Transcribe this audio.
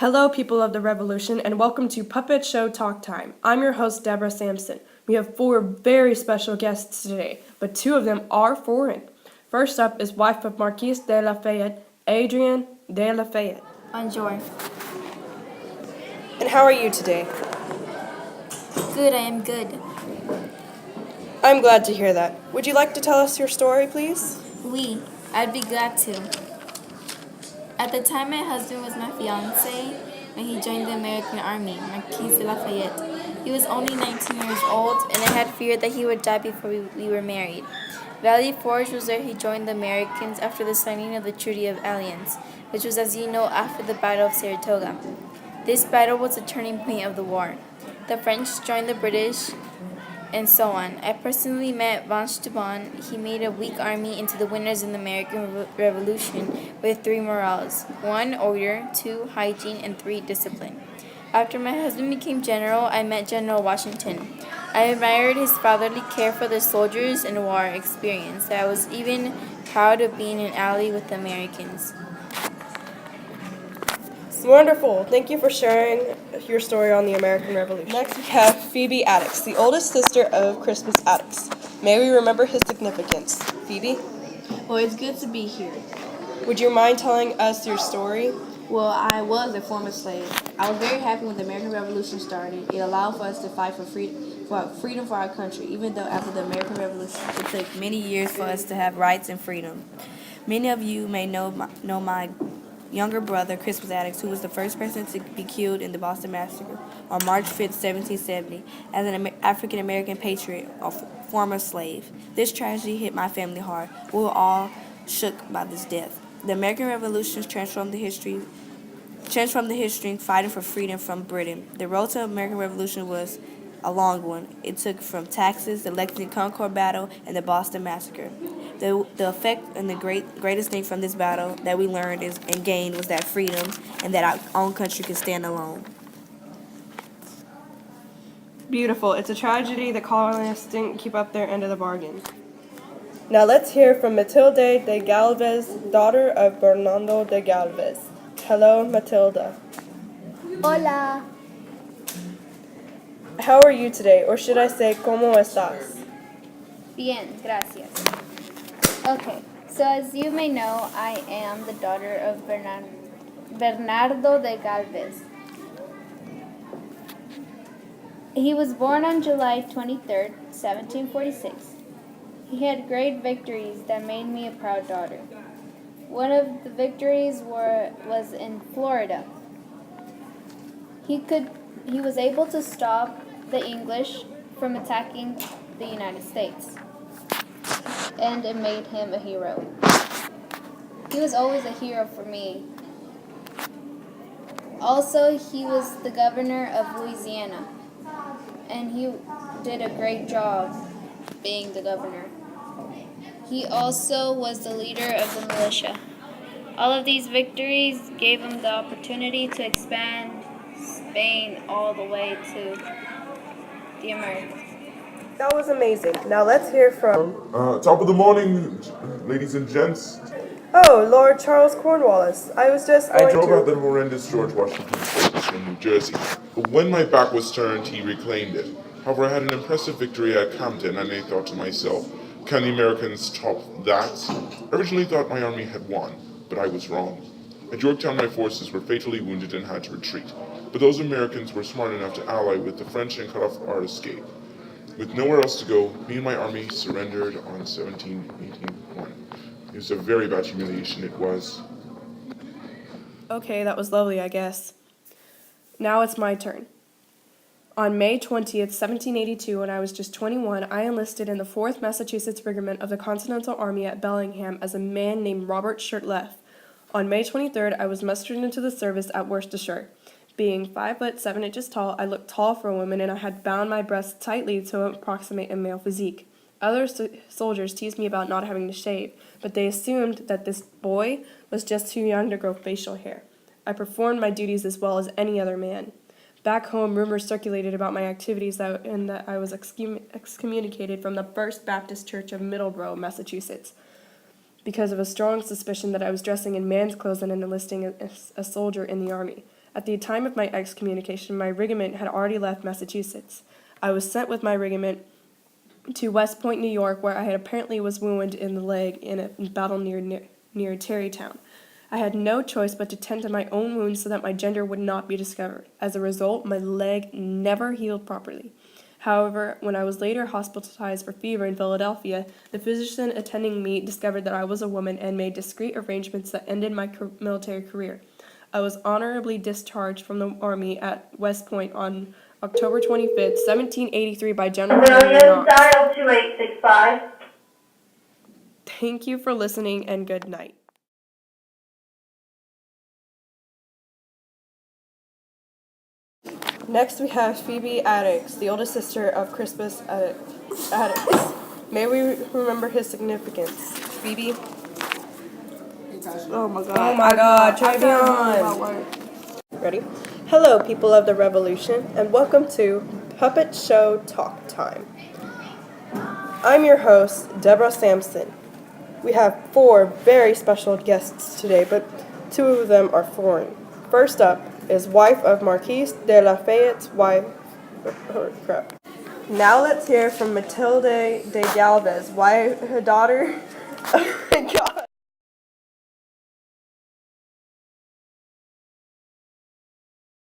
Hello, people of the Revolution, and welcome to Puppet Show Talk Time. I'm your host, Deborah Sampson. We have 4 very special guests today, but 2 of them are foreign. First up is wife of Marquis de Lafayette, Adrienne de Lafayette. Bonjour. And how are you today? Good, I am good. I'm glad to hear that. Would you like to tell us your story, please? Oui, I'd be glad to. At the time, my husband was my fiancé when he joined the American Army, Marquis de Lafayette. He was only 19 years old, and I had feared that he would die before we were married. Valley Forge was where he joined the Americans after the signing of the Treaty of Alliance, which was, as you know, after the Battle of Saratoga. This battle was the turning point of the war. The French joined the British, and so on. I personally met Vanstubon. He made a weak army into the winners in the American Revolution with 3 morals: 1, order; 2, hygiene; and 3, discipline. After my husband became general, I met General Washington. I admired his fatherly care for the soldiers and war experience. I was even proud of being an ally with the Americans. Wonderful. Thank you for sharing your story on the American Revolution. Next, we have Phoebe Addicks, the oldest sister of Crispus Attucks. May we remember his significance. Phoebe, Well, it's good to be here. would you mind telling us your story? Well, I was a former slave. I was very happy when the American Revolution started. It allowed for us to fight for freedom for our country, even though after the American Revolution, it took many years for us to have rights and freedom. Many of you may know my younger brother, Crispus Attucks, who was the first person to be killed in the Boston Massacre on March 5, 1770, as an African-American patriot or former slave. This tragedy hit my family hard. We were all shook by this death. The American Revolution transformed the history fighting for freedom from Britain. The road to the American Revolution was a long one. It took from taxes, the Lexington Concord battle, and the Boston Massacre. The effect and the greatest thing from this battle that we learned and gained was that freedom and that our own country could stand alone. Beautiful. It's a tragedy the colonists didn't keep up their end of the bargain. Now let's hear from Matilde de Galvez, daughter of Bernardo de Galvez. Hello, Matilda. Hola. How are you today, or should I say, ¿cómo estás? Bien, gracias. Okay, so as you may know, I am the daughter of Bernardo de Galvez. He was born on July 23rd, 1746. He had great victories that made me a proud daughter. One of the victories was in Florida. He was able to stop the English from attacking the United States, and it made him a hero. He was always a hero for me. Also, he was the governor of Louisiana, and he did a great job being the governor. He also was the leader of the militia. All of these victories gave him the opportunity to expand Spain all the way to the Americas. That was amazing. Now let's hear from... Top of the morning, ladies and gents. Oh, Lord Charles Cornwallis. I was just I going drove to... out that horrendous George Washington service in New Jersey, but when my back was turned, he reclaimed it. However, I had an impressive victory at Camden, and I thought to myself, can the Americans top that? I originally thought my army had won, but I was wrong. At Yorktown, my forces were fatally wounded and had to retreat, but those Americans were smart enough to ally with the French and cut off our escape. With nowhere else to go, me and my army surrendered on 1781. It was a very bad humiliation, it was. Okay, that was lovely, I guess. Now it's my turn. On May 20th, 1782, when I was just 21, I enlisted in the 4th Massachusetts Regiment of the Continental Army at Bellingham as a man named Robert Shirtleff. On May 23rd, I was mustered into the service at Worcestershire. Being 5 foot 7 inches tall, I looked tall for a woman, and I had bound my breasts tightly to approximate a male physique. Other soldiers teased me about not having to shave, but they assumed that this boy was just too young to grow facial hair. I performed my duties as well as any other man. Back home, rumors circulated about my activities and that I was excommunicated from the First Baptist Church of Middleborough, Massachusetts, because of a strong suspicion that I was dressing in man's clothes and enlisting a soldier in the army. At the time of my excommunication, my regiment had already left Massachusetts. I was sent with my regiment to West Point, New York, where I had apparently was wounded in the leg in a battle near Tarrytown. I had no choice but to tend to my own wounds so that my gender would not be discovered. As a result, my leg never healed properly. However, when I was later hospitalized for fever in Philadelphia, the physician attending me discovered that I was a woman and made discreet arrangements that ended my military career. I was honorably discharged from the Army at West Point on October 25th, 1783 by General Henry Williams, Knox. dial 2865. Thank you for listening and good night. Next we have Phoebe Addicks, the oldest sister of Crispus Addicks. May we remember his significance. Phoebe? Oh my god. Oh my god, Travion! Ready? Hello, people of the Revolution, and welcome to Puppet Show Talk Time. I'm your host, Deborah Sampson. We have 4 very special guests today, but 2 of them are foreign. First up is wife of Marquis de Lafayette's wife. Now let's hear from Matilde de Galvez, daughter. Oh my god.